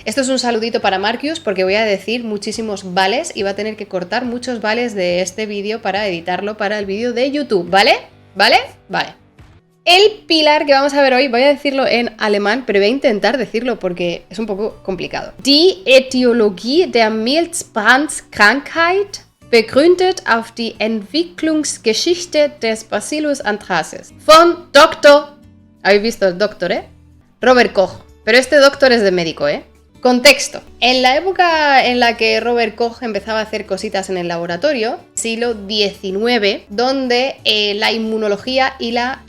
Esto es un saludito para Marcus porque voy a decir muchísimos vales y va a tener que cortar muchos vales de este vídeo para editarlo para el vídeo de YouTube, ¿vale? ¿Vale? Vale. El pilar que vamos a ver hoy, voy a decirlo en alemán, pero voy a intentar decirlo porque es un poco complicado. Die Etiologie der Milzbrandkrankheit begründet auf die Entwicklungsgeschichte des Bacillus anthracis. Von Dr. ¿Habéis visto el doctor, Robert Koch. Pero este doctor es de médico, Contexto. En la época en la que Robert Koch empezaba a hacer cositas en el laboratorio, siglo XIX, donde la inmunología y la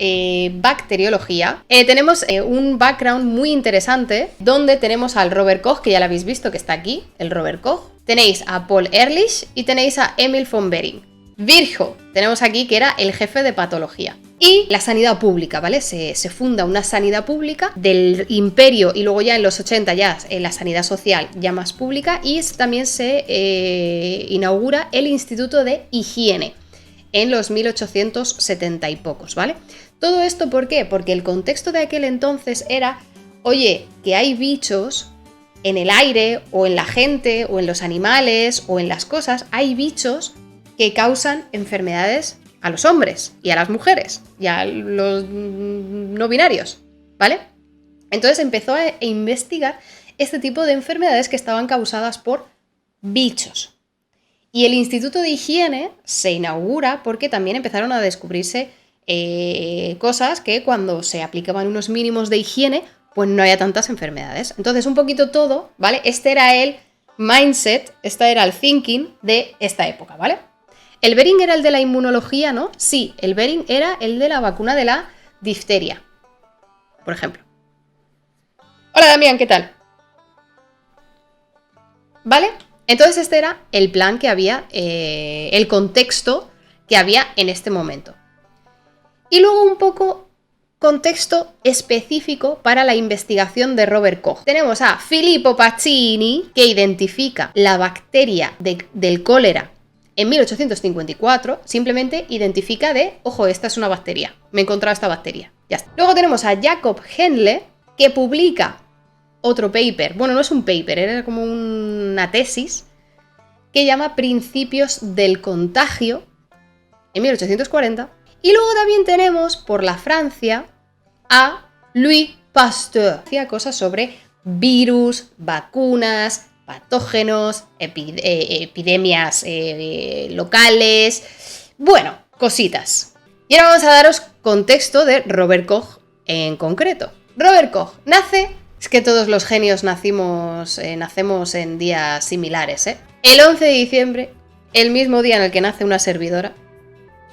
bacteriología, tenemos un background muy interesante, donde tenemos al Robert Koch, que ya lo habéis visto, que está aquí, el Robert Koch. Tenéis a Paul Ehrlich y tenéis a Emil von Behring. Virchow, tenemos aquí que era el jefe de patología. Y la sanidad pública, ¿vale? Se funda una sanidad pública del imperio y luego ya en los 80 ya la sanidad social ya más pública y también se inaugura el Instituto de Higiene en los 1870 y pocos, ¿vale? Todo esto, ¿por qué? Porque el contexto de aquel entonces era, oye, que hay bichos en el aire o en la gente o en los animales o en las cosas, hay bichos que causan enfermedades a los hombres y a las mujeres y a los no binarios, ¿vale? Entonces empezó a investigar este tipo de enfermedades que estaban causadas por bichos. Y el Instituto de Higiene se inaugura porque también empezaron a descubrirse cosas que cuando se aplicaban unos mínimos de higiene, pues no había tantas enfermedades. Entonces un poquito todo, ¿vale? Este era el mindset, este era el thinking de esta época, ¿vale? ¿El Behring era el de la inmunología, no? Sí, el Behring era el de la vacuna de la difteria, por ejemplo. Hola Damián, ¿qué tal? ¿Vale? Entonces este era el plan que había, el contexto que había en este momento. Y luego un poco contexto específico para la investigación de Robert Koch. Tenemos a Filippo Pacini, que identifica la bacteria del cólera en 1854, simplemente identifica ojo, esta es una bacteria, me he encontrado esta bacteria, ya está. Luego tenemos a Jakob Henle, que publica otro paper, bueno, no es un paper, era como una tesis, que llama Principios del contagio, en 1840. Y luego también tenemos, por la Francia, a Louis Pasteur, hacía cosas sobre virus, vacunas, patógenos, epidemias locales, bueno, cositas. Y ahora vamos a daros contexto de Robert Koch en concreto. Robert Koch nace, es que todos los genios nacemos en días similares, el 11 de diciembre, el mismo día en el que nace una servidora,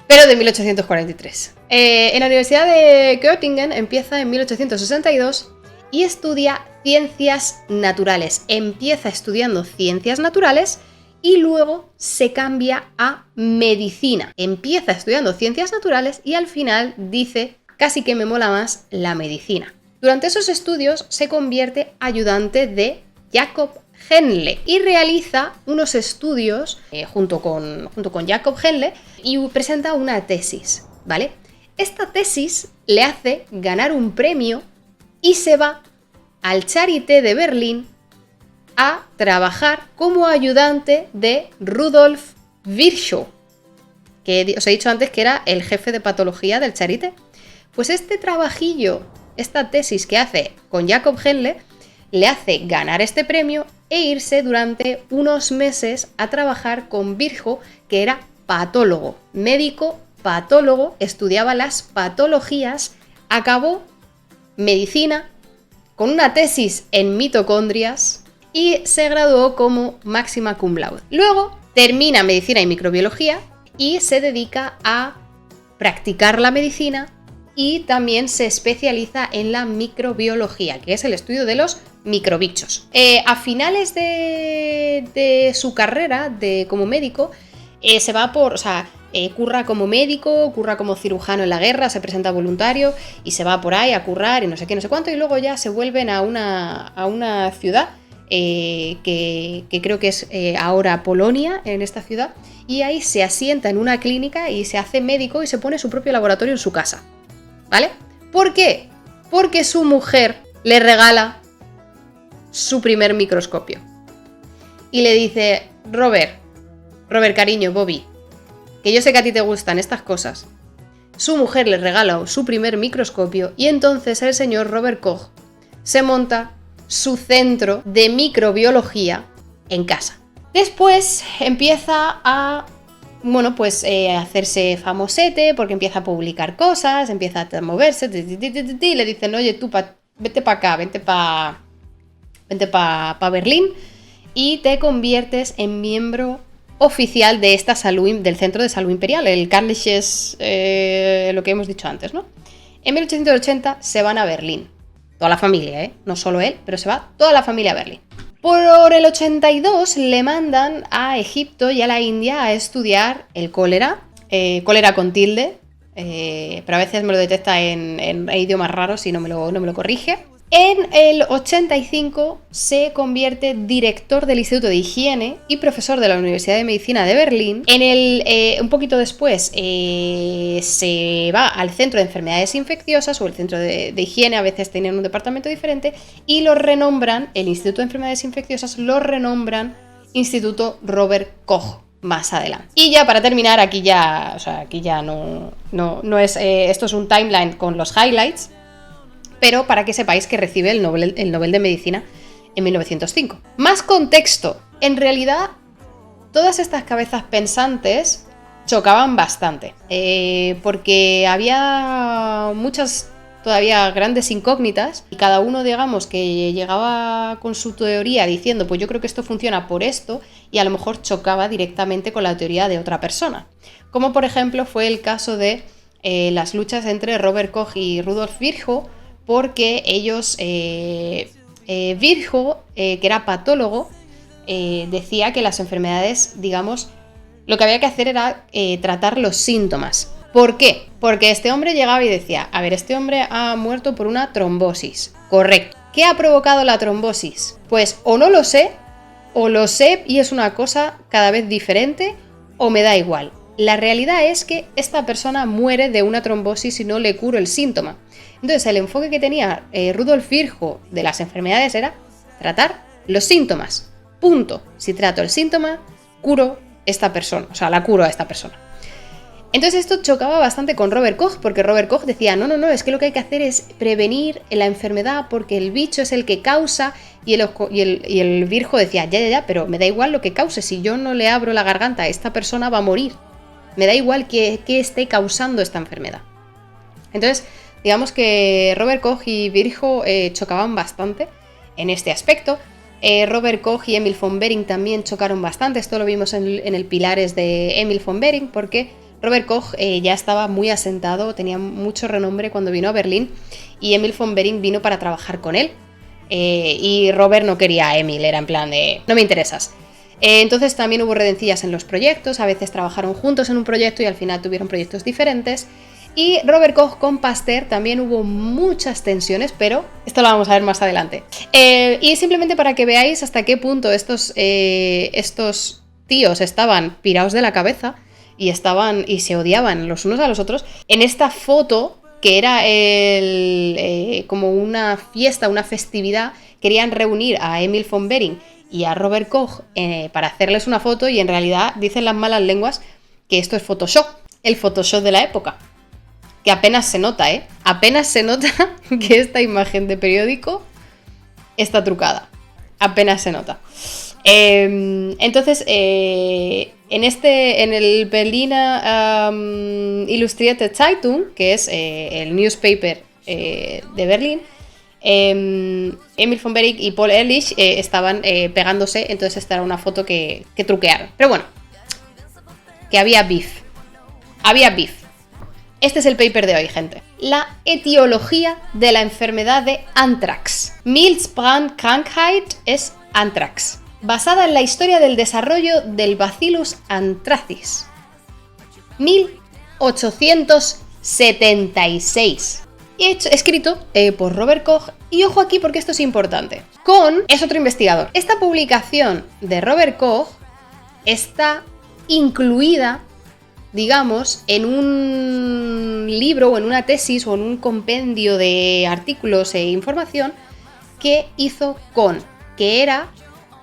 pero de 1843. En la Universidad de Göttingen empieza en 1862 y estudia ciencias naturales. Empieza estudiando ciencias naturales y luego se cambia a medicina. Empieza estudiando ciencias naturales y al final dice, casi que me mola más la medicina. Durante esos estudios se convierte ayudante de Jakob Henle y realiza unos estudios junto con Jakob Henle y presenta una tesis, ¿vale? Esta tesis le hace ganar un premio y se va al Charité de Berlín a trabajar como ayudante de Rudolf Virchow, que os he dicho antes que era el jefe de patología del Charité. Pues este trabajillo, esta tesis que hace con Jakob Henle, le hace ganar este premio e irse durante unos meses a trabajar con Virchow, que era patólogo, médico patólogo, estudiaba las patologías, acabó medicina con una tesis en mitocondrias y se graduó como máxima cum laude. Luego termina medicina y microbiología y se dedica a practicar la medicina y también se especializa en la microbiología, que es el estudio de los microbichos. A finales de su carrera como médico, se va curra como médico, curra como cirujano en la guerra, se presenta voluntario y se va por ahí a currar y no sé qué, no sé cuánto, y luego ya se vuelven a una ciudad que creo que es ahora Polonia, en esta ciudad, y ahí se asienta en una clínica y se hace médico y se pone su propio laboratorio en su casa, ¿vale? ¿Por qué? Porque su mujer le regala su primer microscopio. Y le dice, Robert cariño, Bobby, que yo sé que a ti te gustan estas cosas. Su mujer le regala su primer microscopio y entonces el señor Robert Koch se monta su centro de microbiología en casa. Después empieza a hacerse famosete porque empieza a publicar cosas, empieza a moverse, y le dicen, oye, tú vete para acá, vente para Berlín y te conviertes en miembro oficial de esta salud, del Centro de Salud Imperial, el Karlisches, lo que hemos dicho antes, ¿no? En 1880 se van a Berlín. Toda la familia, no solo él, pero se va toda la familia a Berlín. Por el 82 le mandan a Egipto y a la India a estudiar el cólera, cólera con tilde, pero a veces me lo detecta en idiomas raros y no me lo corrige. En el 85 se convierte director del Instituto de Higiene y profesor de la Universidad de Medicina de Berlín. Un poquito después se va al Centro de Enfermedades Infecciosas o el Centro de Higiene, a veces tenían un departamento diferente, y lo renombran, el Instituto de Enfermedades Infecciosas lo renombran Instituto Robert Koch más adelante. Y ya para terminar, aquí ya no es, esto es un timeline con los highlights, pero para que sepáis que recibe el Nobel de Medicina en 1905. Más contexto. En realidad, todas estas cabezas pensantes chocaban bastante, porque había muchas todavía grandes incógnitas y cada uno, digamos, que llegaba con su teoría diciendo, pues yo creo que esto funciona por esto, y a lo mejor chocaba directamente con la teoría de otra persona. Como por ejemplo fue el caso de las luchas entre Robert Koch y Rudolf Virchow, porque ellos, Virchow, que era patólogo, decía que las enfermedades, digamos, lo que había que hacer era tratar los síntomas. ¿Por qué? Porque este hombre llegaba y decía, a ver, este hombre ha muerto por una trombosis. Correcto. ¿Qué ha provocado la trombosis? Pues o no lo sé, o lo sé y es una cosa cada vez diferente, o me da igual. La realidad es que esta persona muere de una trombosis y no le curo el síntoma. Entonces el enfoque que tenía Rudolf Virchow de las enfermedades era tratar los síntomas. Punto. Si trato el síntoma, curo esta persona, o sea, la curo a esta persona. Entonces esto chocaba bastante con Robert Koch, porque Robert Koch decía, no, es que lo que hay que hacer es prevenir la enfermedad porque el bicho es el que causa, y el Virchow decía, ya, pero me da igual lo que cause, si yo no le abro la garganta a esta persona va a morir. Me da igual que esté causando esta enfermedad. Entonces, digamos que Robert Koch y Virchow chocaban bastante en este aspecto. Robert Koch y Emil von Behring también chocaron bastante. Esto lo vimos en el Pilares de Emil von Behring, porque Robert Koch ya estaba muy asentado, tenía mucho renombre cuando vino a Berlín, y Emil von Behring vino para trabajar con él. Y Robert no quería a Emil, era en plan de, no me interesas. Entonces también hubo redencillas en los proyectos, a veces trabajaron juntos en un proyecto y al final tuvieron proyectos diferentes. Y Robert Koch con Pasteur también hubo muchas tensiones, pero esto lo vamos a ver más adelante. Y simplemente para que veáis hasta qué punto estos tíos estaban pirados de la cabeza y se odiaban los unos a los otros, en esta foto, que era como una fiesta, una festividad, querían reunir a Emil von Behring y a Robert Koch para hacerles una foto, y en realidad dicen las malas lenguas que esto es Photoshop, el Photoshop de la época. Que apenas se nota, apenas se nota que esta imagen de periódico está trucada. Apenas se nota. Entonces, en el Berliner Illustrierte Zeitung, que es el newspaper de Berlín, Emil von Behring y Paul Ehrlich estaban pegándose, entonces esta era una foto que truquearon. Pero bueno, que había beef. Había beef. Este es el paper de hoy, gente. La etiología de la enfermedad de Anthrax. Milzbrandkrankheit es Anthrax, basada en la historia del desarrollo del Bacillus anthracis. 1876. Y escrito por Robert Koch. Y ojo aquí porque esto es importante. Es otro investigador. Esta publicación de Robert Koch está incluida, digamos, en un libro o en una tesis o en un compendio de artículos e información que hizo con que era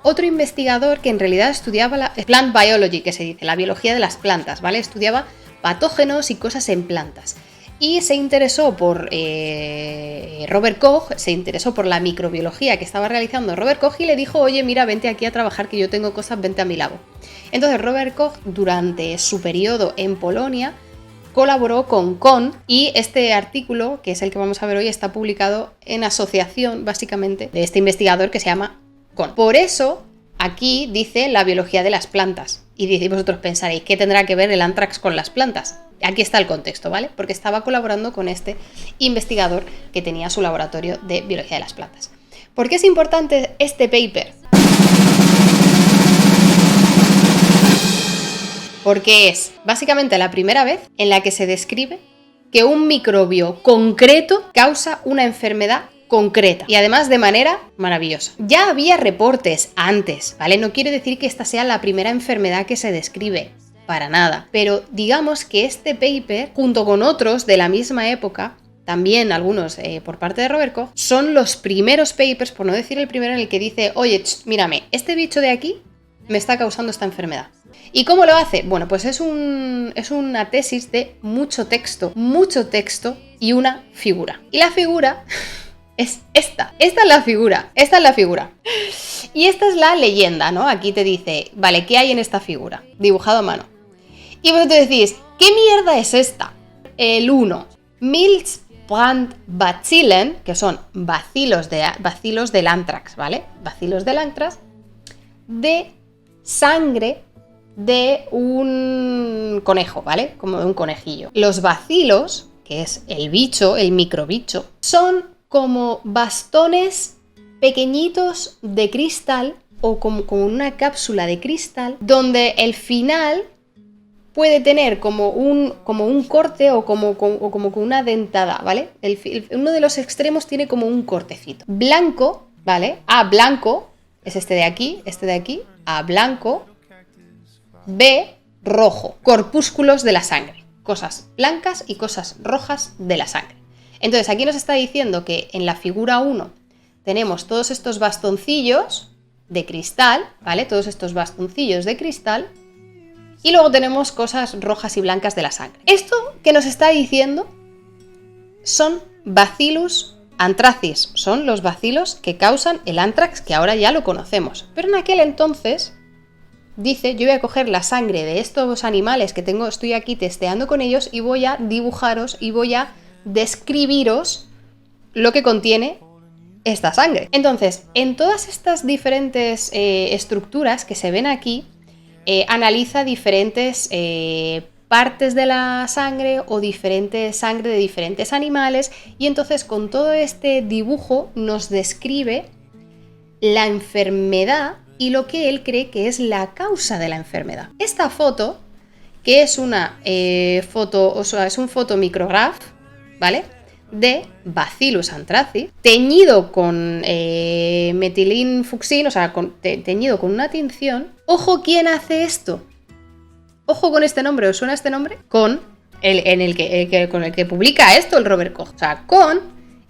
otro investigador que en realidad estudiaba la plant biology, que se dice, la biología de las plantas, ¿vale? Estudiaba patógenos y cosas en plantas. Y se interesó por Robert Koch, se interesó por la microbiología que estaba realizando Robert Koch y le dijo, oye, mira, vente aquí a trabajar que yo tengo cosas, vente a mi labo. Entonces Robert Koch, durante su periodo en Polonia, colaboró con Kohn y este artículo, que es el que vamos a ver hoy, está publicado en asociación, básicamente, de este investigador que se llama Kohn. Por eso, aquí dice la biología de las plantas. Y vosotros pensaréis, ¿qué tendrá que ver el anthrax con las plantas? Aquí está el contexto, ¿vale? Porque estaba colaborando con este investigador que tenía su laboratorio de biología de las plantas. ¿Por qué es importante este paper? Porque es básicamente la primera vez en la que se describe que un microbio concreto causa una enfermedad concreta y además de manera maravillosa. Ya había reportes antes, ¿vale? No quiere decir que esta sea la primera enfermedad que se describe, para nada. Pero digamos que este paper, junto con otros de la misma época, también algunos por parte de Robert Koch, son los primeros papers, por no decir el primero, en el que dice, oye, mírame, este bicho de aquí me está causando esta enfermedad. ¿Y cómo lo hace? Bueno, pues es una tesis de mucho texto y una figura. Y la figura es esta. Esta es la figura. Y esta es la leyenda, ¿no? Aquí te dice, vale, ¿qué hay en esta figura? Dibujado a mano. Y vosotros decís, ¿qué mierda es esta? El 1. Milzbrandbacillen, que son bacilos del anthrax, ¿vale? Bacilos del anthrax de sangre de un conejo, ¿vale? Como de un conejillo. Los bacilos, que es el bicho, el microbicho, son como bastones pequeñitos de cristal o como una cápsula de cristal donde el final puede tener como un corte o como con una dentada, ¿vale? Uno de los extremos tiene como un cortecito. Blanco, ¿vale? A blanco es este de aquí, A blanco, B rojo, corpúsculos de la sangre, cosas blancas y cosas rojas de la sangre. Entonces aquí nos está diciendo que en la figura 1 tenemos todos estos bastoncillos de cristal, ¿vale? Todos estos bastoncillos de cristal. Y luego tenemos cosas rojas y blancas de la sangre. Esto que nos está diciendo son Bacillus anthracis. Son los bacilos que causan el anthrax, que ahora ya lo conocemos. Pero en aquel entonces dice, yo voy a coger la sangre de estos animales que estoy aquí testeando con ellos y voy a dibujaros y voy a describiros lo que contiene esta sangre. Entonces, en todas estas diferentes estructuras que se ven aquí, analiza diferentes partes de la sangre o diferente sangre de diferentes animales y entonces con todo este dibujo nos describe la enfermedad y lo que él cree que es la causa de la enfermedad. Esta foto, que es una foto, o sea, es un fotomicrograph, ¿vale? De Bacillus anthracis, teñido con metilínfuxin, o sea, teñido con una tinción. Ojo, ¿quién hace esto? Ojo con este nombre, ¿os suena este nombre? Con el que publica esto, el Robert Koch. O sea,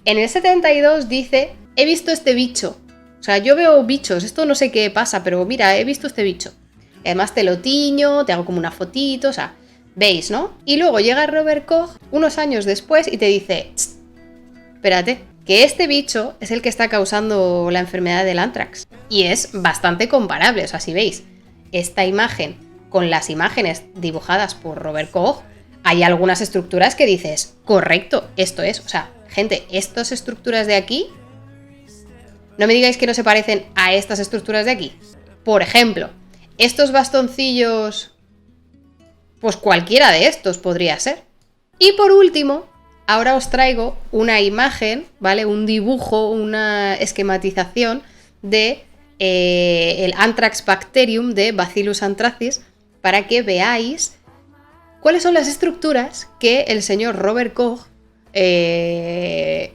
en el 72 dice, he visto este bicho. O sea, yo veo bichos, esto no sé qué pasa, pero mira, he visto este bicho. Además te lo tiño, te hago como una fotito, o sea, veis, ¿no? Y luego llega Robert Koch unos años después y te dice, espérate, que este bicho es el que está causando la enfermedad del anthrax. Y es bastante comparable, o sea, si veis esta imagen con las imágenes dibujadas por Robert Koch, hay algunas estructuras que dices, correcto, esto es, o sea, gente, estas estructuras de aquí, no me digáis que no se parecen a estas estructuras de aquí. Por ejemplo, estos bastoncillos, pues cualquiera de estos podría ser. Y por último, ahora os traigo una imagen, ¿vale? Un dibujo, una esquematización de el Anthrax bacterium de Bacillus anthracis para que veáis cuáles son las estructuras que el señor Robert Koch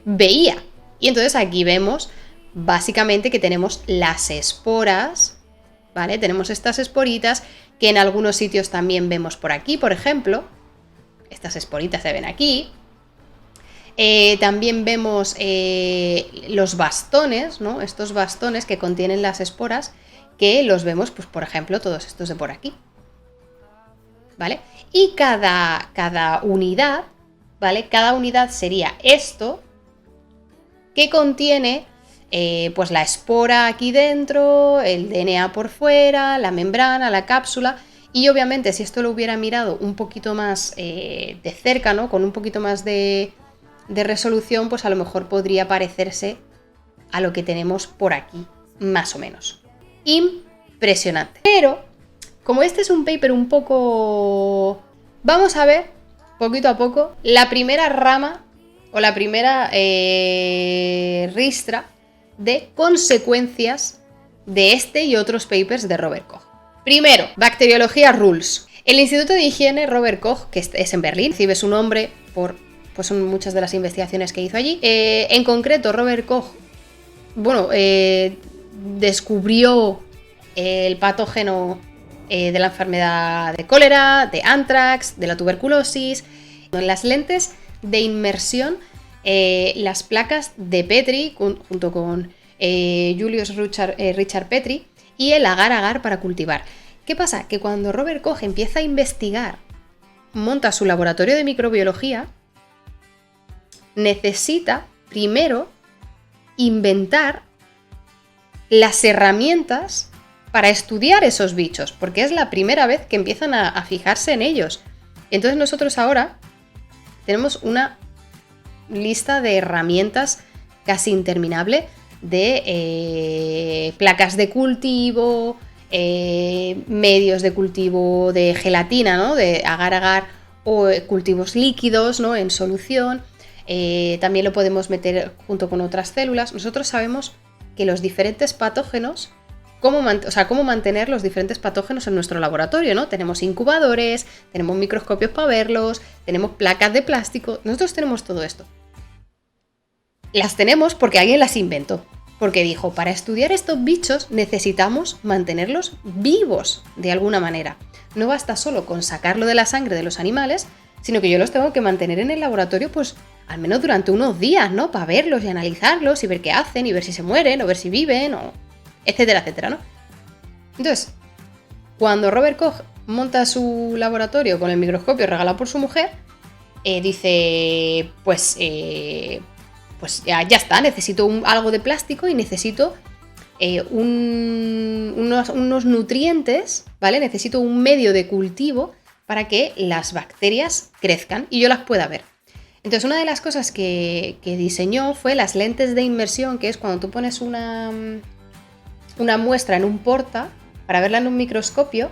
veía. Y entonces aquí vemos básicamente que tenemos las esporas, ¿vale? Tenemos estas esporitas que en algunos sitios también vemos por aquí, por ejemplo. Estas esporitas se ven aquí. También vemos los bastones, ¿no? Estos bastones que contienen las esporas, que los vemos, pues por ejemplo, todos estos de por aquí, ¿vale? Y cada unidad, ¿vale? Cada unidad sería esto, que contiene pues la espora aquí dentro, el DNA por fuera, la membrana, la cápsula. Y obviamente si esto lo hubiera mirado un poquito más de cerca, ¿no? Con un poquito más de resolución, pues a lo mejor podría parecerse a lo que tenemos por aquí, más o menos. Impresionante. Pero, como este es un paper un poco... Vamos a ver, poquito a poco, la primera rama o la primera ristra de consecuencias de este y otros papers de Robert Koch. Primero, Bacteriología Rules. El Instituto de Higiene Robert Koch, que es en Berlín, recibe su nombre por pues son muchas de las investigaciones que hizo allí. En concreto, Robert Koch, bueno, descubrió el patógeno de la enfermedad de cólera, de anthrax, de la tuberculosis. En las lentes de inmersión, las placas de Petri, junto con Julius Richard Petri, y el agar-agar para cultivar. ¿Qué pasa? Que cuando Robert Koch empieza a investigar, monta su laboratorio de microbiología, necesita primero inventar las herramientas para estudiar esos bichos, porque es la primera vez que empiezan a fijarse en ellos. Entonces nosotros ahora tenemos una lista de herramientas casi interminable de placas de cultivo, medios de cultivo de gelatina, ¿no? De agar-agar, o cultivos líquidos, ¿no? En solución. También lo podemos meter junto con otras células. Nosotros sabemos que los diferentes patógenos, cómo mantener los diferentes patógenos en nuestro laboratorio, ¿no? Tenemos incubadores, tenemos microscopios para verlos, tenemos placas de plástico, nosotros tenemos todo esto. Las tenemos porque alguien las inventó, porque dijo, para estudiar estos bichos necesitamos mantenerlos vivos de alguna manera. No basta solo con sacarlo de la sangre de los animales, sino que yo los tengo que mantener en el laboratorio, pues al menos durante unos días, ¿no? Para verlos y analizarlos y ver qué hacen y ver si se mueren o ver si viven, o etcétera, etcétera, ¿no? Entonces, cuando Robert Koch monta su laboratorio con el microscopio regalado por su mujer, dice, pues ya está, necesito algo de plástico y necesito unos nutrientes, ¿vale? Necesito un medio de cultivo para que las bacterias crezcan y yo las pueda ver. Entonces, una de las cosas que diseñó fue las lentes de inmersión, que es cuando tú pones una muestra en un porta para verla en un microscopio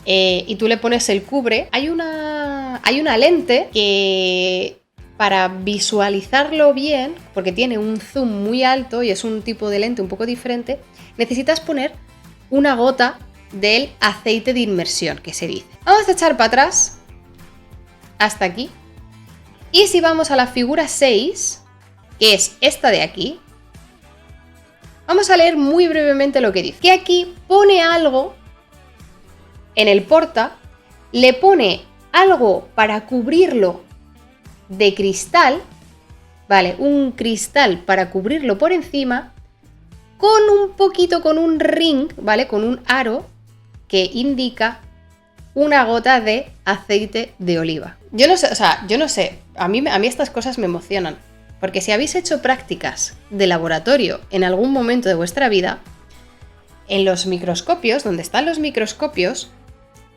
y tú le pones el cubre. Hay una lente que, para visualizarlo bien, porque tiene un zoom muy alto y es un tipo de lente un poco diferente, necesitas poner una gota del aceite de inmersión, que se dice. Vamos a echar para atrás hasta aquí. Y si vamos a la figura 6, que es esta de aquí, vamos a leer muy brevemente lo que dice. Que aquí pone algo en el porta, le pone algo para cubrirlo de cristal, ¿vale? Un cristal para cubrirlo por encima, con un ring, ¿vale? Con un aro que indica una gota de aceite de oliva. Yo no sé, a mí estas cosas me emocionan, porque si habéis hecho prácticas de laboratorio en algún momento de vuestra vida, en los microscopios, donde están los microscopios,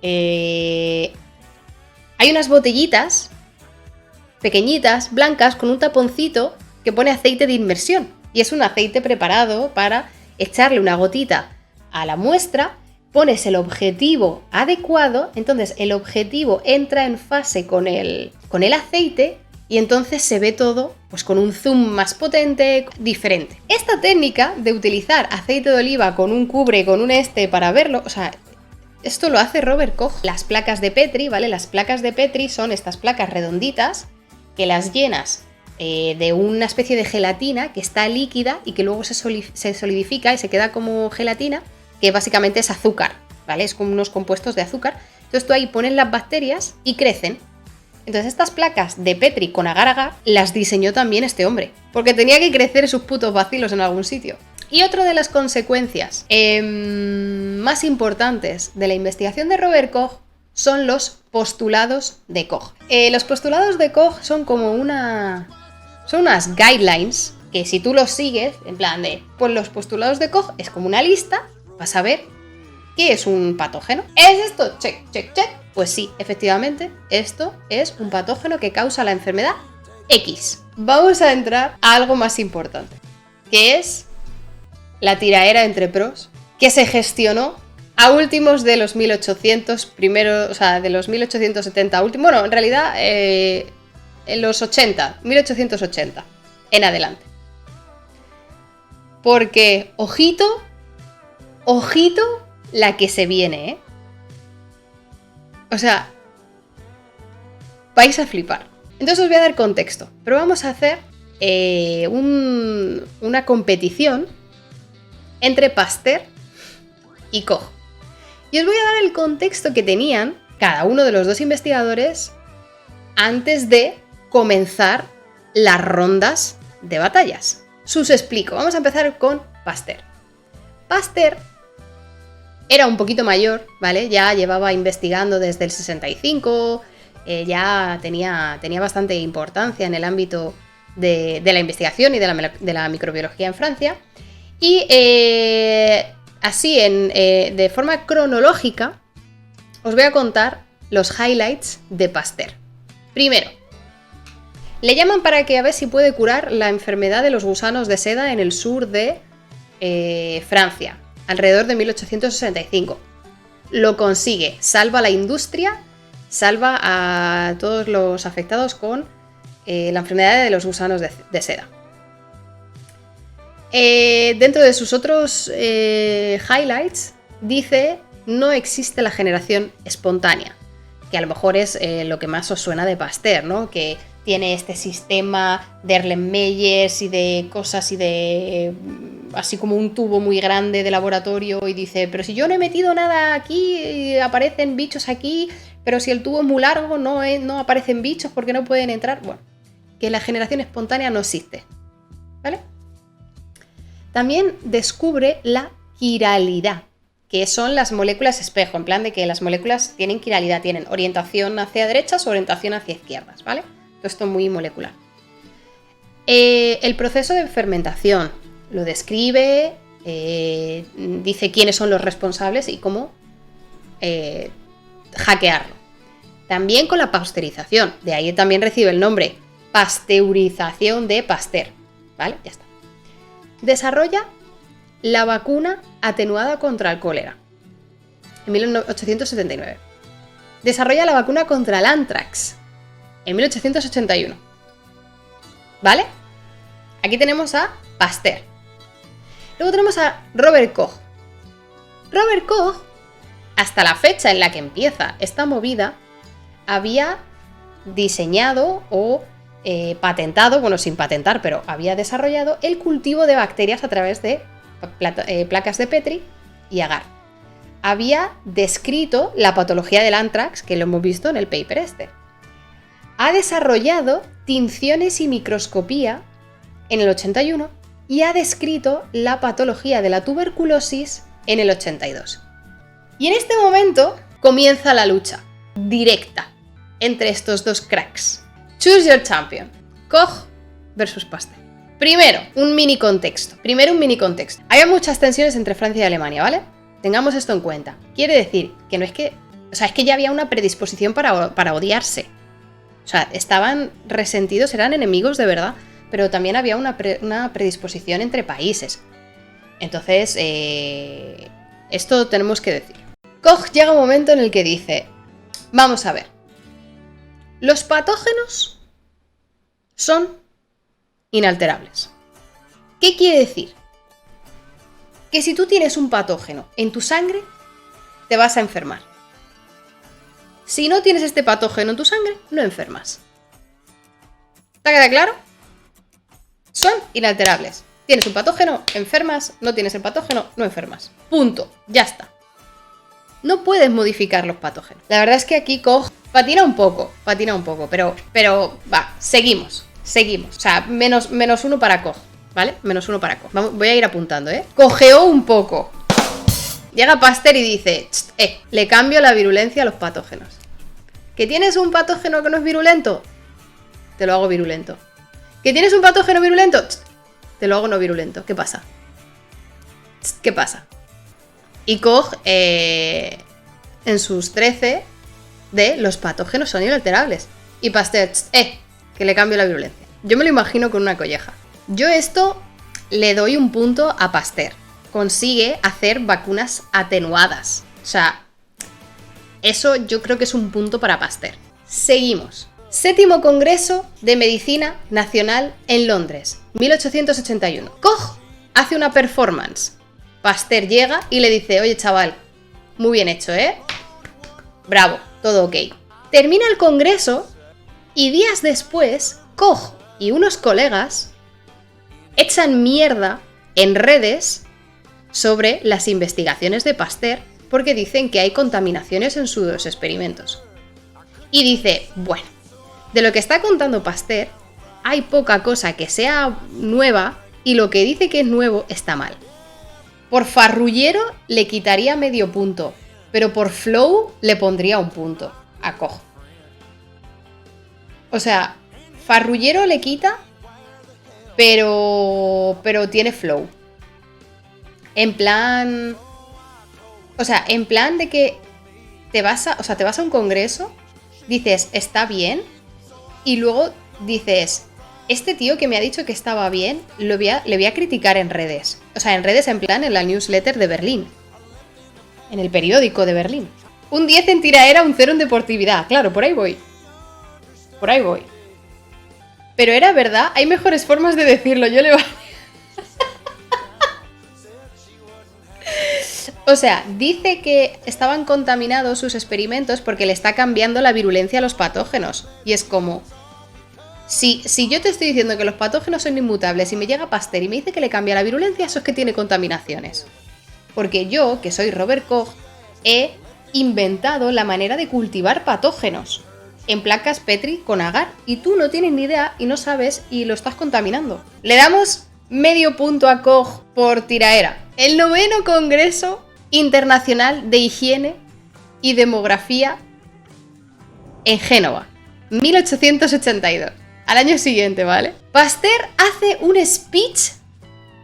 hay unas botellitas pequeñitas, blancas, con un taponcito que pone aceite de inmersión, y es un aceite preparado para echarle una gotita a la muestra. Pones el objetivo adecuado, entonces el objetivo entra en fase con el aceite y entonces se ve todo pues con un zoom más potente, diferente. Esta técnica de utilizar aceite de oliva con un cubre, con un para verlo, o sea, esto lo hace Robert Koch. Las placas de Petri, ¿vale? Las placas de Petri son estas placas redonditas que las llenas de una especie de gelatina que está líquida y que luego se solidifica y se queda como gelatina, que básicamente es azúcar, ¿vale? Es como unos compuestos de azúcar. Entonces tú ahí pones las bacterias y crecen. Entonces estas placas de Petri con agar-agar las diseñó también este hombre, porque tenía que crecer sus putos bacilos en algún sitio. Y otra de las consecuencias más importantes de la investigación de Robert Koch son los postulados de Koch. Los postulados de Koch son como son unas guidelines que si tú los sigues, en plan de, pues los postulados de Koch es como una lista para saber qué es un patógeno. ¿Es esto? Check, check, check. Pues sí, efectivamente, esto es un patógeno que causa la enfermedad X. Vamos a entrar a algo más importante, que es la tiraera entre pros que se gestionó a últimos de los 1800, primero, o sea, de los 1870 últimos, bueno, en realidad en los 80, 1880 en adelante. Porque, ojito, ojito la que se viene, ¿eh? O sea, vais a flipar. Entonces os voy a dar contexto, pero vamos a hacer una competición entre Pasteur y Koch. Y os voy a dar el contexto que tenían cada uno de los dos investigadores antes de comenzar las rondas de batallas. Os explico. Vamos a empezar con Pasteur. Pasteur era un poquito mayor, ¿vale? Ya llevaba investigando desde el 65, ya tenía bastante importancia en el ámbito de la investigación y de la microbiología en Francia. Y así, de forma cronológica, os voy a contar los highlights de Pasteur. Primero, le llaman para que a ver si puede curar la enfermedad de los gusanos de seda en el sur de Francia, alrededor de 1865. Lo consigue, salva a la industria, salva a todos los afectados con la enfermedad de los gusanos de seda. Dentro de sus otros highlights, dice: no existe la generación espontánea, que a lo mejor es lo que más os suena de Pasteur, ¿no? Que tiene este sistema de Erlenmeyers y de cosas y de así como un tubo muy grande de laboratorio, y dice: pero si yo no he metido nada aquí, aparecen bichos aquí, pero si el tubo es muy largo no aparecen bichos porque no pueden entrar. Bueno, que la generación espontánea no existe, ¿vale? También descubre la quiralidad, que son las moléculas espejo, en plan de que las moléculas tienen quiralidad, tienen orientación hacia derechas o orientación hacia izquierdas, ¿vale? Todo esto muy molecular. El proceso de fermentación lo describe, dice quiénes son los responsables y cómo hackearlo. También con la pasteurización, de ahí también recibe el nombre pasteurización de Pasteur, ¿vale? Ya está. Desarrolla la vacuna atenuada contra el cólera en 1879. Desarrolla la vacuna contra el anthrax en 1881. ¿Vale? Aquí tenemos a Pasteur. Luego tenemos a Robert Koch. Robert Koch, hasta la fecha en la que empieza esta movida, había diseñado o patentado, bueno, sin patentar, pero había desarrollado el cultivo de bacterias a través de placas de Petri y agar. Había descrito la patología del anthrax, que lo hemos visto en el paper este. Ha desarrollado tinciones y microscopía en el 81 y ha descrito la patología de la tuberculosis en el 82. Y en este momento comienza la lucha directa entre estos dos cracks. Choose your champion. Koch versus Pasteur. Primero, un mini contexto. Había muchas tensiones entre Francia y Alemania, ¿vale? Tengamos esto en cuenta. Quiere decir que no es que... O sea, es que ya había una predisposición para odiarse. O sea, estaban resentidos, eran enemigos de verdad, pero también había una predisposición entre países. Entonces, esto tenemos que decir. Koch llega un momento en el que dice: vamos a ver, los patógenos son inalterables. ¿Qué quiere decir? Que si tú tienes un patógeno en tu sangre, te vas a enfermar. Si no tienes este patógeno en tu sangre, no enfermas. ¿Te queda claro? Son inalterables. Tienes un patógeno, enfermas. No tienes el patógeno, no enfermas. Punto. Ya está. No puedes modificar los patógenos. La verdad es que aquí Koch Patina un poco, pero va, seguimos. O sea, menos uno para Koch, ¿vale? Menos uno para Koch. Voy a ir apuntando, ¿eh? Cojeó un poco. Llega Pasteur y dice, le cambio la virulencia a los patógenos. ¿Que tienes un patógeno que no es virulento? Te lo hago virulento. ¿Que tienes un patógeno virulento? Te lo hago no virulento. ¿Qué pasa? ¿Qué pasa? Y Koch, en sus 13, de los patógenos son inalterables. Y Pasteur, que le cambio la virulencia. Yo me lo imagino con una colleja. Yo esto le doy un punto a Pasteur. Consigue hacer vacunas atenuadas. O sea, eso yo creo que es un punto para Pasteur. Seguimos. 7º Congreso de Medicina Nacional en Londres, 1881. Koch hace una performance. Pasteur llega y le dice, oye chaval, muy bien hecho, ¿eh? Bravo, todo ok. Termina el congreso y días después, Koch y unos colegas echan mierda en redes sobre las investigaciones de Pasteur porque dicen que hay contaminaciones en sus experimentos. Y dice, bueno, de lo que está contando Pasteur, hay poca cosa que sea nueva y lo que dice que es nuevo está mal. Por farrullero le quitaría medio punto, pero por flow le pondría un punto a Koch. O sea, farrullero le quita, pero tiene flow. En plan... O sea, en plan de que te vas a un congreso, dices, está bien, y luego dices, este tío que me ha dicho que estaba bien, le voy a criticar en redes. O sea, en redes en plan en la newsletter de Berlín. En el periódico de Berlín. Un 10 en tiraera, un 0 en deportividad. Claro, por ahí voy. Por ahí voy. Pero era verdad, hay mejores formas de decirlo. Yo le... O sea, dice que estaban contaminados sus experimentos porque le está cambiando la virulencia a los patógenos. Y es como... Si yo te estoy diciendo que los patógenos son inmutables y me llega Pasteur y me dice que le cambia la virulencia, eso es que tiene contaminaciones. Porque yo, que soy Robert Koch, he inventado la manera de cultivar patógenos en placas Petri con agar. Y tú no tienes ni idea y no sabes y lo estás contaminando. Le damos medio punto a Koch por tiraera. El 9º Congreso Internacional de Higiene y Demografía en Génova, 1882. Al año siguiente, ¿vale? Pasteur hace un speech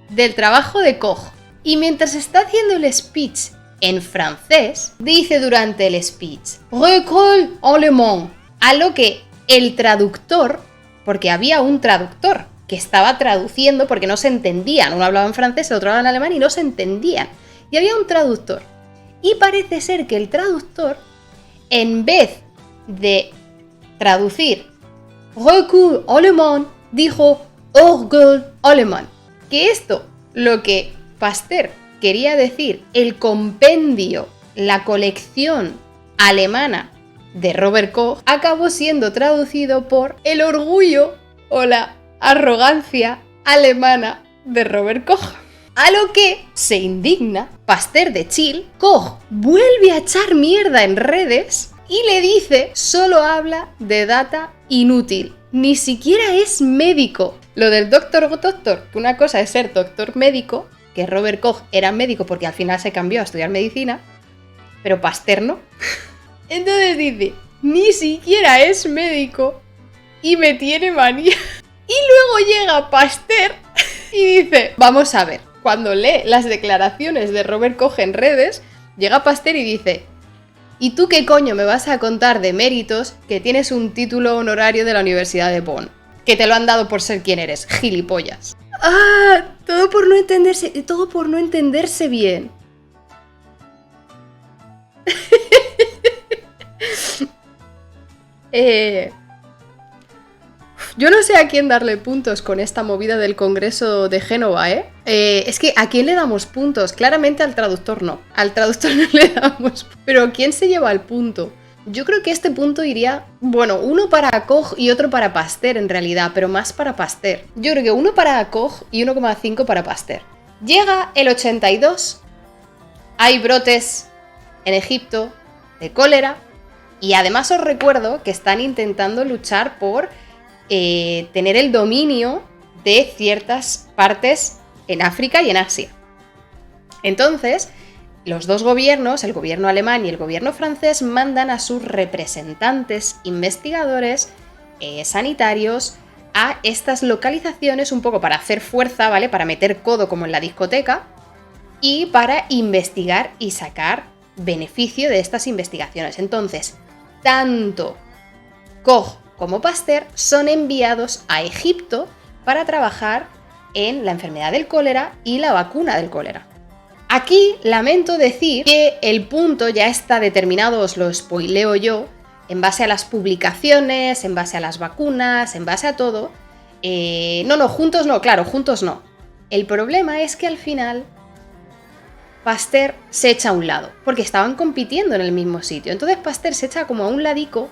del trabajo de Koch. Y mientras está haciendo el speech en francés, dice durante el speech «Recol allemand», a lo que el traductor, porque había un traductor que estaba traduciendo porque no se entendían, uno hablaba en francés, el otro hablaba en alemán y no se entendían. Y había un traductor. Y parece ser que el traductor, en vez de traducir «Recul allemand», dijo «Orgueil allemand». Que esto, lo que Pasteur quería decir, el compendio, la colección alemana de Robert Koch, acabó siendo traducido por el orgullo o la arrogancia alemana de Robert Koch. A lo que se indigna Pasteur de Chill, Koch vuelve a echar mierda en redes y le dice, solo habla de data inútil, ni siquiera es médico. Lo del doctor, que una cosa es ser doctor médico, que Robert Koch era médico porque al final se cambió a estudiar medicina, pero Pasteur no. Entonces dice, ni siquiera es médico y me tiene manía. Y luego llega Pasteur y dice, vamos a ver, cuando lee las declaraciones de Robert Koch en redes, llega Pasteur y dice, ¿y tú qué coño me vas a contar de méritos que tienes un título honorario de la Universidad de Bonn? Que te lo han dado por ser quien eres, gilipollas. ¡Ah! Todo por no entenderse bien. Yo no sé a quién darle puntos con esta movida del Congreso de Génova, ¿eh? Es que ¿a quién le damos puntos? Claramente al traductor no. Al traductor no le damos. Pero ¿quién se lleva el punto? Yo creo que este punto iría, bueno, uno para Koch y otro para Pasteur en realidad, pero más para Pasteur. Yo creo que uno para Koch y 1,5 para Pasteur. Llega el 82, hay brotes en Egipto de cólera Y además os recuerdo que están intentando luchar por tener el dominio de ciertas partes en África y en Asia. Entonces, los dos gobiernos, el gobierno alemán y el gobierno francés, mandan a sus representantes investigadores sanitarios a estas localizaciones un poco para hacer fuerza, ¿vale? Para meter codo como en la discoteca y para investigar y sacar beneficio de estas investigaciones. Entonces, tanto Koch como Pasteur son enviados a Egipto para trabajar en la enfermedad del cólera y la vacuna del cólera. Aquí lamento decir que el punto ya está determinado, os lo spoileo yo, en base a las publicaciones, en base a las vacunas, en base a todo. Juntos no, claro, juntos no. El problema es que al final Pasteur se echa a un lado, porque estaban compitiendo en el mismo sitio. Entonces Pasteur se echa como a un ladico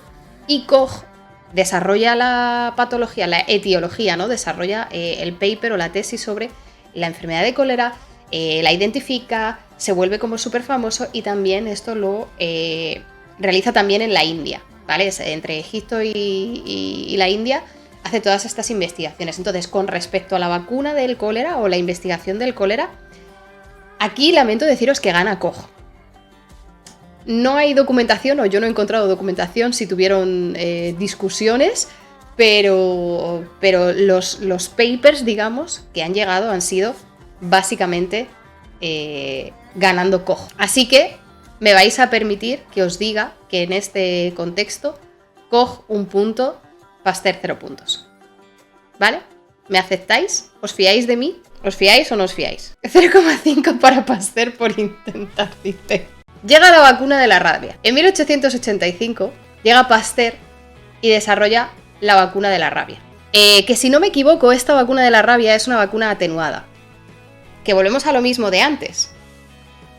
y Koch desarrolla la patología, la etiología, ¿no? Desarrolla el paper o la tesis sobre la enfermedad de cólera, la identifica, se vuelve como súper famoso y también esto lo realiza también en la India, ¿vale? Entre Egipto y la India hace todas estas investigaciones. Entonces, con respecto a la vacuna del cólera o la investigación del cólera, aquí lamento deciros que gana Koch. No hay documentación, o yo no he encontrado documentación si tuvieron discusiones, pero los papers, digamos, que han llegado han sido básicamente ganando Koch. Así que me vais a permitir que os diga que en este contexto Koch 1 punto, Pasteur 0 puntos. ¿Vale? ¿Me aceptáis? ¿Os fiáis de mí? ¿Os fiáis o no os fiáis? 0,5 para Pasteur por intentar, dice. Llega la vacuna de la rabia. En 1885 llega Pasteur y desarrolla la vacuna de la rabia. Que si no me equivoco, esta vacuna de la rabia es una vacuna atenuada. Que volvemos a lo mismo de antes,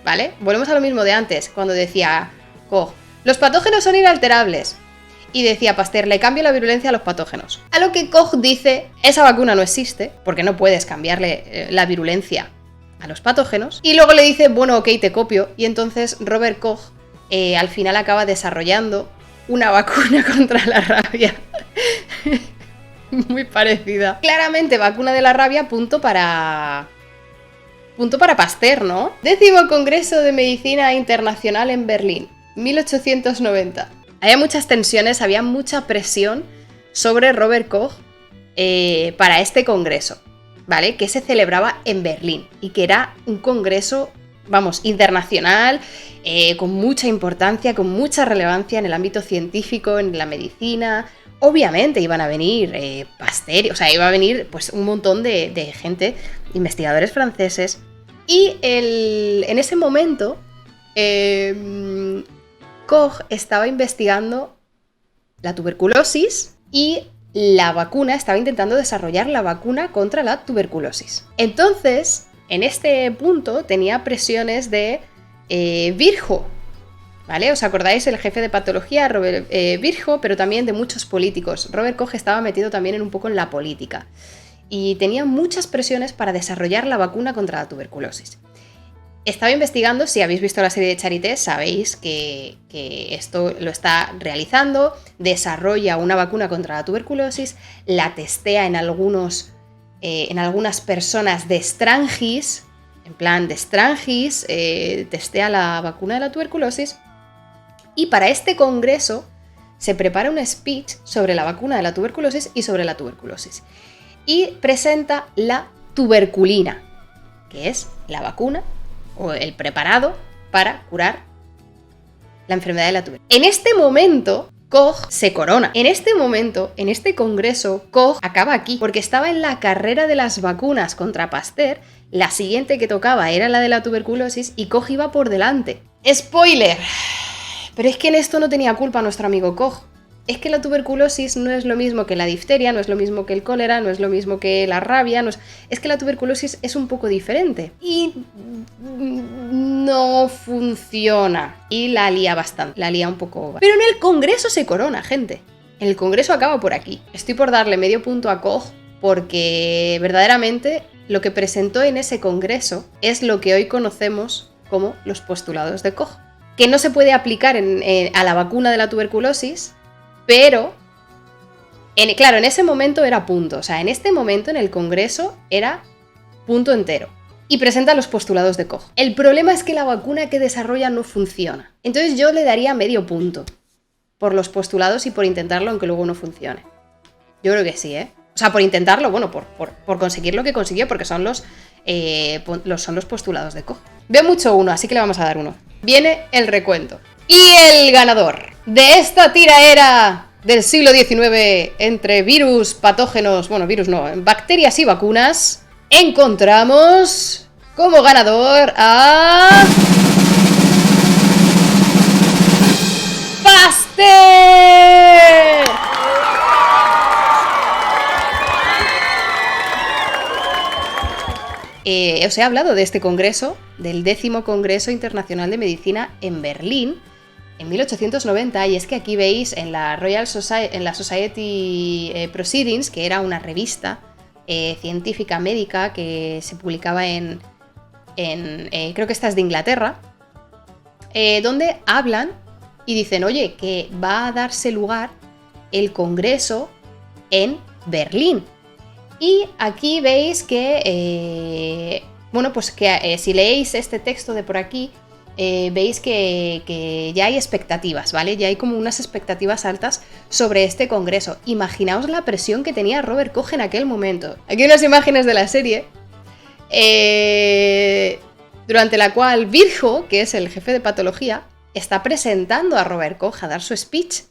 ¿vale? Volvemos a lo mismo de antes, cuando decía Koch, los patógenos son inalterables. Y decía Pasteur, le cambio la virulencia a los patógenos. A lo que Koch dice, esa vacuna no existe, porque no puedes cambiarle la virulencia a los patógenos. Y luego le dice, bueno, ok, te copio. Y entonces Robert Koch al final acaba desarrollando una vacuna contra la rabia. Muy parecida. Claramente, vacuna de la rabia, punto para Pasteur, ¿no? 10º Congreso de Medicina Internacional en Berlín, 1890. Había muchas tensiones, había mucha presión sobre Robert Koch para este congreso, ¿vale? Que se celebraba en Berlín y que era un congreso, vamos, internacional, con mucha importancia, con mucha relevancia en el ámbito científico, en la medicina. Obviamente iban a venir Pasteur, o sea, iba a venir pues un montón de gente, investigadores franceses. Y en ese momento, Koch estaba investigando la tuberculosis y la vacuna, estaba intentando desarrollar la vacuna contra la tuberculosis. Entonces, en este punto tenía presiones de Virchow, ¿vale? ¿Os acordáis? El jefe de patología, Robert Virchow, pero también de muchos políticos. Robert Koch estaba metido también un poco en la política y tenía muchas presiones para desarrollar la vacuna contra la tuberculosis. Estaba investigando, si habéis visto la serie de Charité, sabéis que esto lo está realizando, desarrolla una vacuna contra la tuberculosis, la testea en algunas personas de Strangis, en plan de Strangis, testea la vacuna de la tuberculosis, y para este congreso se prepara un speech sobre la vacuna de la tuberculosis y sobre la tuberculosis. Y presenta la tuberculina, que es la vacuna o el preparado para curar la enfermedad de la tuberculosis. En este momento, Koch se corona. En este momento, en este congreso, Koch acaba aquí, porque estaba en la carrera de las vacunas contra Pasteur. La siguiente que tocaba era la de la tuberculosis y Koch iba por delante. ¡Spoiler! Pero es que en esto no tenía culpa nuestro amigo Koch. Es que la tuberculosis no es lo mismo que la difteria, no es lo mismo que el cólera, no es lo mismo que la rabia, es que la tuberculosis es un poco diferente y no funciona. Y la lía bastante, la lía un poco. Pero en el congreso se corona, gente. El congreso acaba por aquí. Estoy por darle medio punto a Koch porque verdaderamente lo que presentó en ese congreso es lo que hoy conocemos como los postulados de Koch. que no se puede aplicar a la vacuna de la tuberculosis, pero, claro, en ese momento era punto. O sea, en este momento en el Congreso era punto entero. Y presenta los postulados de Koch. El problema es que la vacuna que desarrolla no funciona. Entonces yo le daría medio punto por los postulados y por intentarlo, aunque luego no funcione. Yo creo que sí, ¿eh? O sea, por intentarlo, bueno, por conseguir lo que consiguió, porque son los postulados de Koch. Veo mucho 1, así que le vamos a dar 1. Viene el recuento. Y el ganador de esta tiraera del siglo XIX entre virus, patógenos, bueno, virus no, bacterias y vacunas, encontramos como ganador a... ¡Pasteur! Os he hablado de este congreso, del 10º Congreso Internacional de Medicina en Berlín, en 1890, y es que aquí veis en la Royal Society, en la Society Proceedings, que era una revista científica médica que se publicaba en creo que esta es de Inglaterra, donde hablan y dicen, oye, que va a darse lugar el congreso en Berlín. Y aquí veis que, bueno, pues que si leéis este texto de por aquí, veis que ya hay expectativas, ¿vale? Ya hay como unas expectativas altas sobre este congreso. Imaginaos la presión que tenía Robert Koch en aquel momento. Aquí hay unas imágenes de la serie, durante la cual Virchow, que es el jefe de patología, está presentando a Robert Koch a dar su speech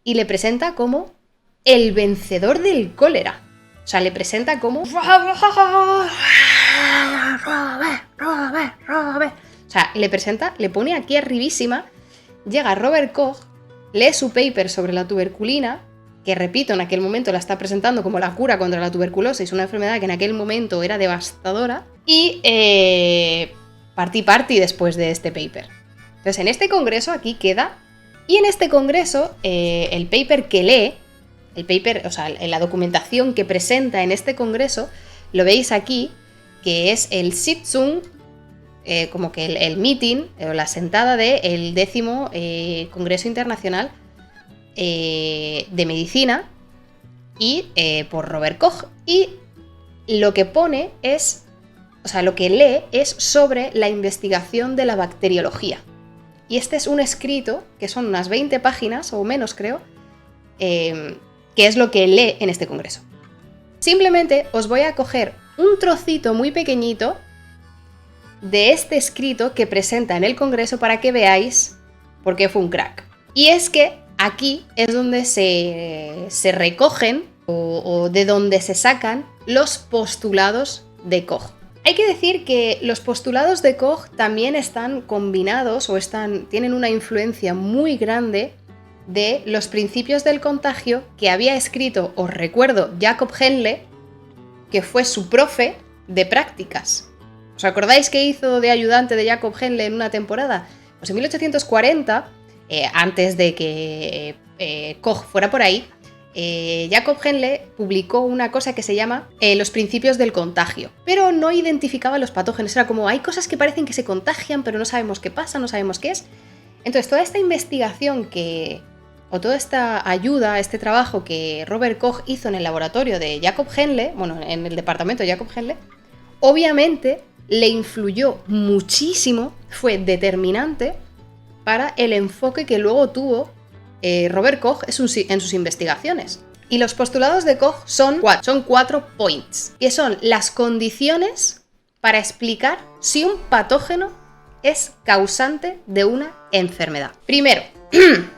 y le presenta como el vencedor del cólera. O sea, le presenta como... O sea, le presenta, le pone aquí arribísima, llega Robert Koch, lee su paper sobre la tuberculina, que repito, en aquel momento la está presentando como la cura contra la tuberculosis, una enfermedad que en aquel momento era devastadora, y party después de este paper. Entonces, en este congreso aquí queda, y en este congreso el paper que lee, el paper, o sea, la documentación que presenta en este congreso, lo veis aquí, que es el Sitzung, como que el meeting, o la sentada del 10º Congreso Internacional de Medicina, y por Robert Koch. Y lo que pone es, o sea, lo que lee es sobre la investigación de la bacteriología. Y este es un escrito, que son unas 20 páginas, o menos creo, que es lo que lee en este congreso. Simplemente os voy a coger un trocito muy pequeñito de este escrito que presenta en el congreso para que veáis por qué fue un crack. Y es que aquí es donde se recogen o de donde se sacan los postulados de Koch. Hay que decir que los postulados de Koch también están combinados o tienen una influencia muy grande de los principios del contagio que había escrito, os recuerdo, Jacob Henle, que fue su profe de prácticas. ¿Os acordáis que hizo de ayudante de Jacob Henle en una temporada? Pues en 1840, antes de que Koch fuera por ahí, Jacob Henle publicó una cosa que se llama los principios del contagio, pero no identificaba los patógenos. Era como, hay cosas que parecen que se contagian, pero no sabemos qué pasa, no sabemos qué es. Entonces, toda esta investigación o toda esta ayuda, este trabajo que Robert Koch hizo en el laboratorio de Jacob Henle, bueno, en el departamento de Jacob Henle, obviamente le influyó muchísimo, fue determinante para el enfoque que luego tuvo Robert Koch en sus investigaciones. Y los postulados de Koch son 4 points, que son las condiciones para explicar si un patógeno es causante de una enfermedad. Primero,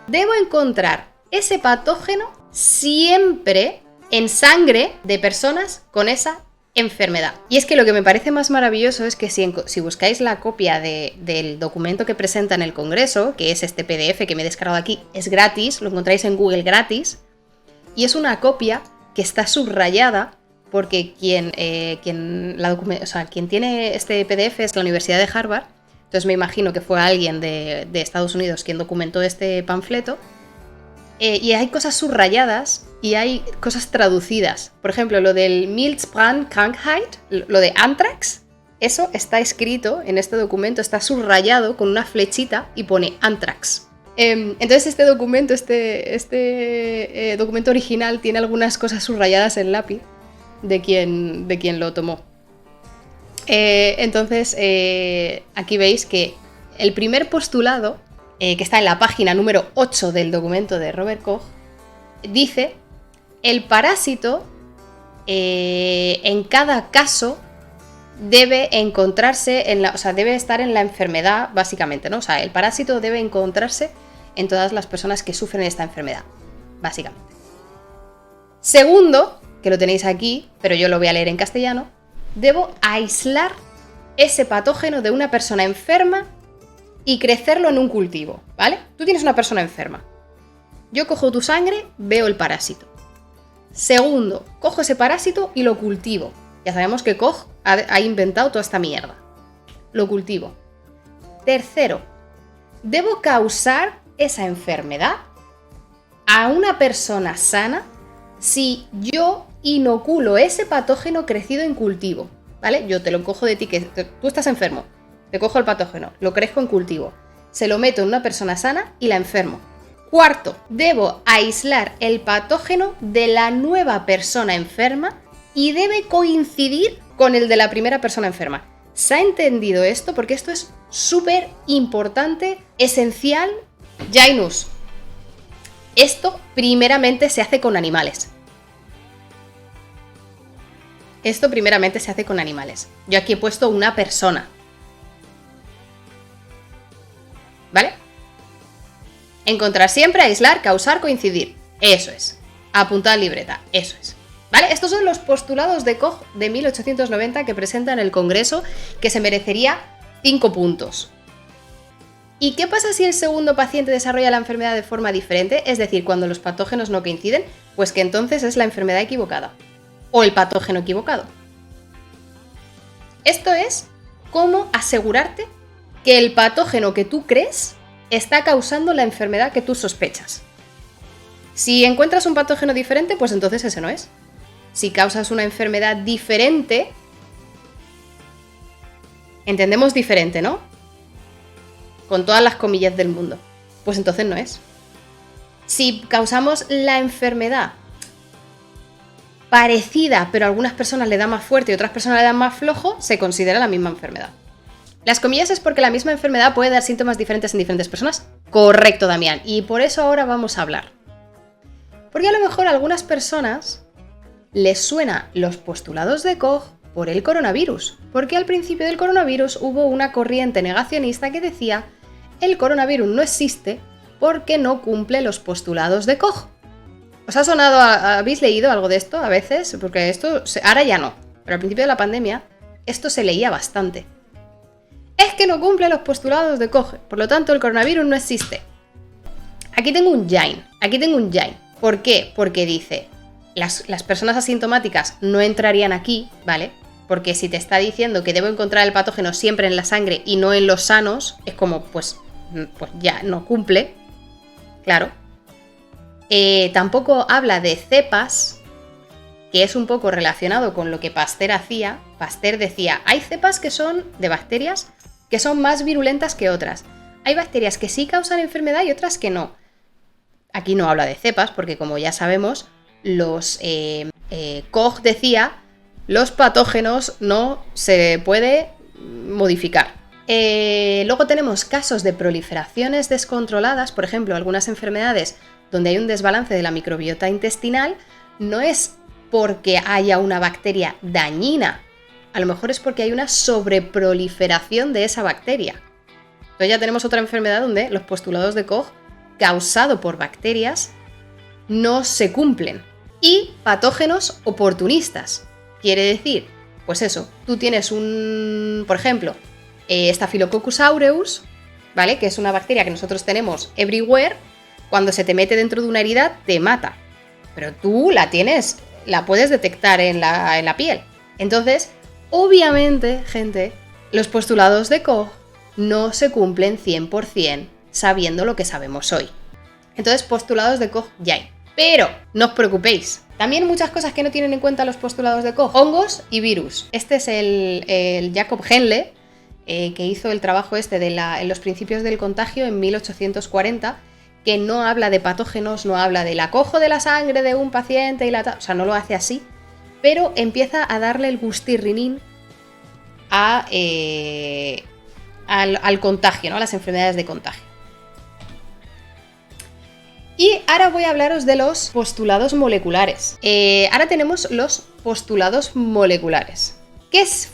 debo encontrar ese patógeno siempre en sangre de personas con esa enfermedad. Y es que lo que me parece más maravilloso es que si buscáis la copia del documento que presenta en el Congreso, que es este PDF que me he descargado aquí, es gratis, lo encontráis en Google gratis, y es una copia que está subrayada porque quien tiene este PDF es la Universidad de Harvard. Entonces me imagino que fue alguien de Estados Unidos quien documentó este panfleto. Y hay cosas subrayadas y hay cosas traducidas. Por ejemplo, lo del Milzbrandkrankheit, lo de Anthrax, Eso está escrito en este documento, está subrayado con una flechita y pone Anthrax. Entonces este documento, documento original tiene algunas cosas subrayadas en lápiz de quien lo tomó. Entonces aquí veis que el primer postulado, que está en la página número 8 del documento de Robert Koch, dice: el parásito en cada caso debe encontrarse debe estar en la enfermedad, básicamente, ¿no? O sea, el parásito debe encontrarse en todas las personas que sufren esta enfermedad, básicamente. Segundo, que lo tenéis aquí, pero yo lo voy a leer en castellano: debo aislar ese patógeno de una persona enferma y crecerlo en un cultivo, ¿vale? Tú tienes una persona enferma. Yo cojo tu sangre, veo el parásito. Segundo, cojo ese parásito y lo cultivo. Ya sabemos que Koch ha inventado toda esta mierda. Lo cultivo. Tercero, debo causar esa enfermedad a una persona sana si yo inoculo ese patógeno crecido en cultivo, ¿vale? Yo te lo cojo de ti, que tú estás enfermo, te cojo el patógeno, lo crezco en cultivo, se lo meto en una persona sana y la enfermo. Cuarto, debo aislar el patógeno de la nueva persona enferma y debe coincidir con el de la primera persona enferma. ¿Se ha entendido esto? Porque esto es súper importante, esencial. Jainus, esto primeramente se hace con animales. Yo aquí he puesto una persona. ¿Vale? Encontrar siempre, aislar, causar, coincidir. Eso es. Apuntar en libreta. Eso es. ¿Vale? Estos son los postulados de Koch de 1890 que presenta en el Congreso, que se merecería 5 puntos. ¿Y qué pasa si el segundo paciente desarrolla la enfermedad de forma diferente? Es decir, cuando los patógenos no coinciden, pues que entonces es la enfermedad equivocada. O el patógeno equivocado. Esto es cómo asegurarte que el patógeno que tú crees está causando la enfermedad que tú sospechas. Si encuentras un patógeno diferente, pues entonces ese no es. Si causas una enfermedad diferente, entendemos diferente, ¿no? Con todas las comillas del mundo, pues entonces no es. Si causamos la enfermedad parecida, pero a algunas personas le da más fuerte y a otras personas le dan más flojo, se considera la misma enfermedad. Las comillas es porque la misma enfermedad puede dar síntomas diferentes en diferentes personas. Correcto, Damián. Y por eso ahora vamos a hablar. Porque a lo mejor a algunas personas les suena los postulados de Koch por el coronavirus. Porque al principio del coronavirus hubo una corriente negacionista que decía: el coronavirus no existe porque no cumple los postulados de Koch. ¿Os ha sonado? ¿Habéis leído algo de esto a veces? Porque esto ahora ya no. Pero al principio de la pandemia esto se leía bastante. Es que no cumple los postulados de Koch, por lo tanto el coronavirus no existe. Aquí tengo un jain. ¿Por qué? Porque dice, las personas asintomáticas no entrarían aquí, ¿vale? Porque si te está diciendo que debo encontrar el patógeno siempre en la sangre y no en los sanos, es como, pues ya no cumple, claro. Tampoco habla de cepas, que es un poco relacionado con lo que Pasteur hacía. Pasteur decía, hay cepas que son de bacterias que son más virulentas que otras. Hay bacterias que sí causan enfermedad y otras que no. Aquí no habla de cepas porque, como ya sabemos, Koch decía, los patógenos no se puede modificar. Luego tenemos casos de proliferaciones descontroladas, por ejemplo, algunas enfermedades donde hay un desbalance de la microbiota intestinal, no es porque haya una bacteria dañina, a lo mejor es porque hay una sobreproliferación de esa bacteria. Entonces ya tenemos otra enfermedad donde los postulados de Koch, causado por bacterias, no se cumplen. Y patógenos oportunistas. Quiere decir, pues eso, tú tienes por ejemplo, Staphylococcus aureus, ¿vale? Que es una bacteria que nosotros tenemos everywhere. Cuando se te mete dentro de una herida, te mata. Pero tú la puedes detectar en la piel. Entonces, obviamente, gente, los postulados de Koch no se cumplen 100% sabiendo lo que sabemos hoy. Entonces, postulados de Koch ya hay. Pero no os preocupéis, También muchas cosas que no tienen en cuenta los postulados de Koch. Hongos y virus. Este es el Jacob Henle, que hizo el trabajo en los principios del contagio en 1840, que no habla de patógenos, no habla del acojo de la sangre de un paciente, o sea, no lo hace así, pero empieza a darle el gustirrinín al contagio, ¿no? A las enfermedades de contagio. Y ahora voy a hablaros de los postulados moleculares. Ahora tenemos los postulados moleculares.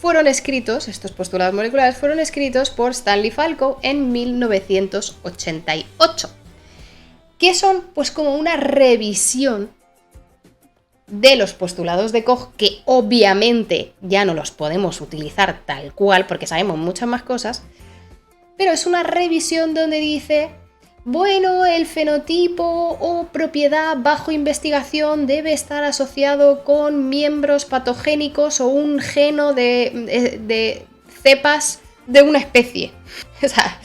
Fueron escritos, estos postulados moleculares fueron escritos por Stanley Falco en 1988. Que son pues como una revisión de los postulados de Koch, que obviamente ya no los podemos utilizar tal cual porque sabemos muchas más cosas, pero es una revisión donde dice, bueno, el fenotipo o propiedad bajo investigación debe estar asociado con miembros patogénicos o un geno de cepas de una especie. O sea,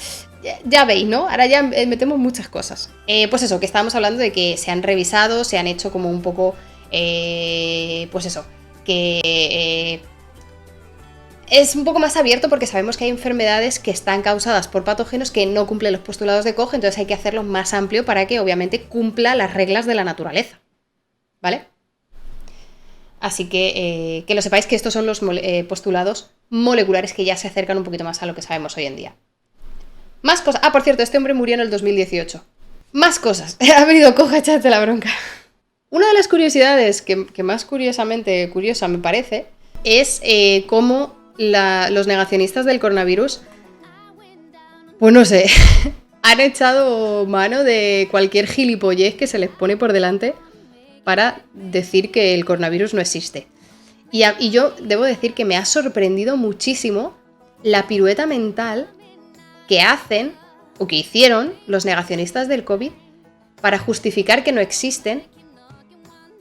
ya veis, ¿no? Ahora ya metemos muchas cosas. Pues eso, que estábamos hablando de que se han revisado, se han hecho como un poco, pues eso, que es un poco más abierto porque sabemos que hay enfermedades que están causadas por patógenos que no cumplen los postulados de Koch, entonces hay que hacerlo más amplio para que obviamente cumpla las reglas de la naturaleza, ¿vale? Así que lo sepáis que estos son los postulados moleculares que ya se acercan un poquito más a lo que sabemos hoy en día. Más cosas. Ah, por cierto, este hombre murió en el 2018. Más cosas. Ha venido Koch a echarte la bronca. Una de las curiosidades que más curiosa me parece es cómo los negacionistas del coronavirus, pues no sé, han echado mano de cualquier gilipollez que se les pone por delante para decir que el coronavirus no existe. Y yo debo decir que me ha sorprendido muchísimo la pirueta mental que hacen o que hicieron los negacionistas del COVID para justificar que no existen,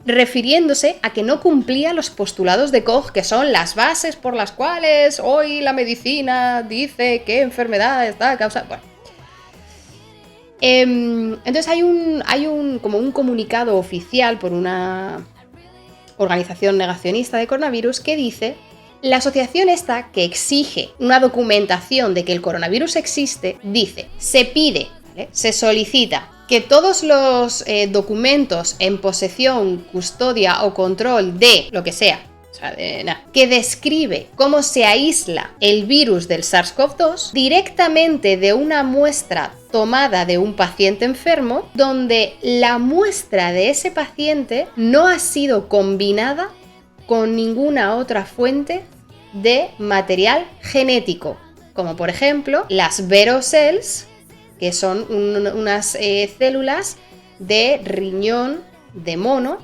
refiriéndose a que no cumplía los postulados de Koch, que son las bases por las cuales hoy la medicina dice qué enfermedad está causada. Bueno. Entonces hay como un comunicado oficial por una organización negacionista de coronavirus que dice: la asociación esta, que exige una documentación de que el coronavirus existe, dice, se pide, ¿vale?, se solicita que todos los documentos en posesión, custodia o control de lo que sea, que describe cómo se aísla el virus del SARS-CoV-2 directamente de una muestra tomada de un paciente enfermo, donde la muestra de ese paciente no ha sido combinada con ninguna otra fuente de material genético, como por ejemplo las verocells, que son unas células de riñón de mono,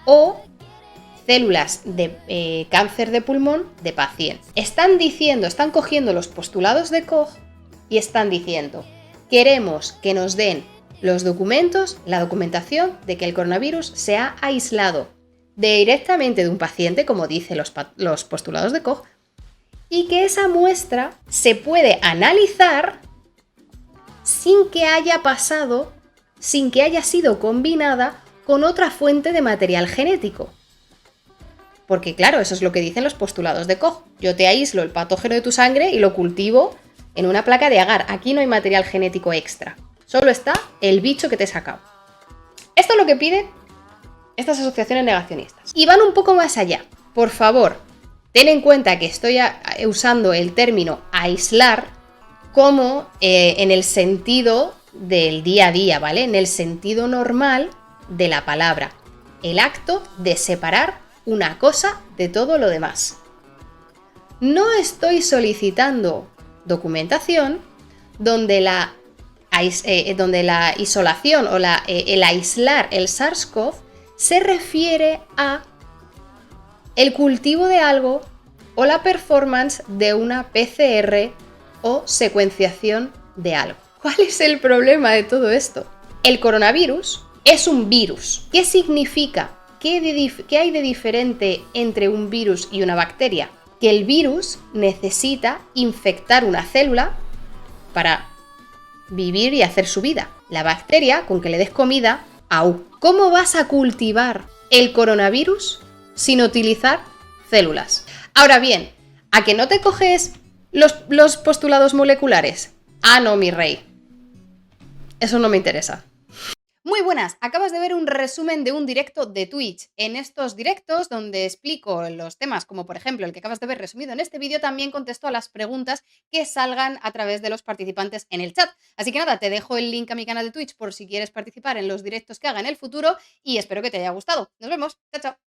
o células de cáncer de pulmón de paciente. Están cogiendo los postulados de Koch y están diciendo: queremos que nos den los documentos, la documentación de que el coronavirus se ha aislado directamente de un paciente, como dicen los postulados de Koch, y que esa muestra se puede analizar sin que haya sido combinada con otra fuente de material genético. Porque claro, eso es lo que dicen los postulados de Koch. Yo te aíslo el patógeno de tu sangre y lo cultivo en una placa de agar. Aquí no hay material genético extra. Solo está el bicho que te he sacado. Esto es lo que piden estas asociaciones negacionistas. Y van un poco más allá. Por favor, ten en cuenta que estoy usando el término aislar como en el sentido del día a día, ¿vale? En el sentido normal de la palabra. El acto de separar una cosa de todo lo demás. No estoy solicitando documentación donde la isolación o el aislar el SARS-CoV se refiere a el cultivo de algo o la performance de una PCR o secuenciación de algo. ¿Cuál es el problema de todo esto? El coronavirus es un virus. ¿Qué significa? ¿Qué hay de diferente entre un virus y una bacteria? Que el virus necesita infectar una célula para vivir y hacer su vida. La bacteria, con que le des comida, ¡au! ¿Cómo vas a cultivar el coronavirus sin utilizar células. Ahora bien, ¿a que no te coges los postulados moleculares? Ah, no, mi rey. Eso no me interesa. Muy buenas, acabas de ver un resumen de un directo de Twitch. En estos directos, donde explico los temas, como por ejemplo el que acabas de ver resumido en este vídeo, también contesto a las preguntas que salgan a través de los participantes en el chat. Así que nada, te dejo el link a mi canal de Twitch por si quieres participar en los directos que haga en el futuro y espero que te haya gustado. Nos vemos, chao, chao.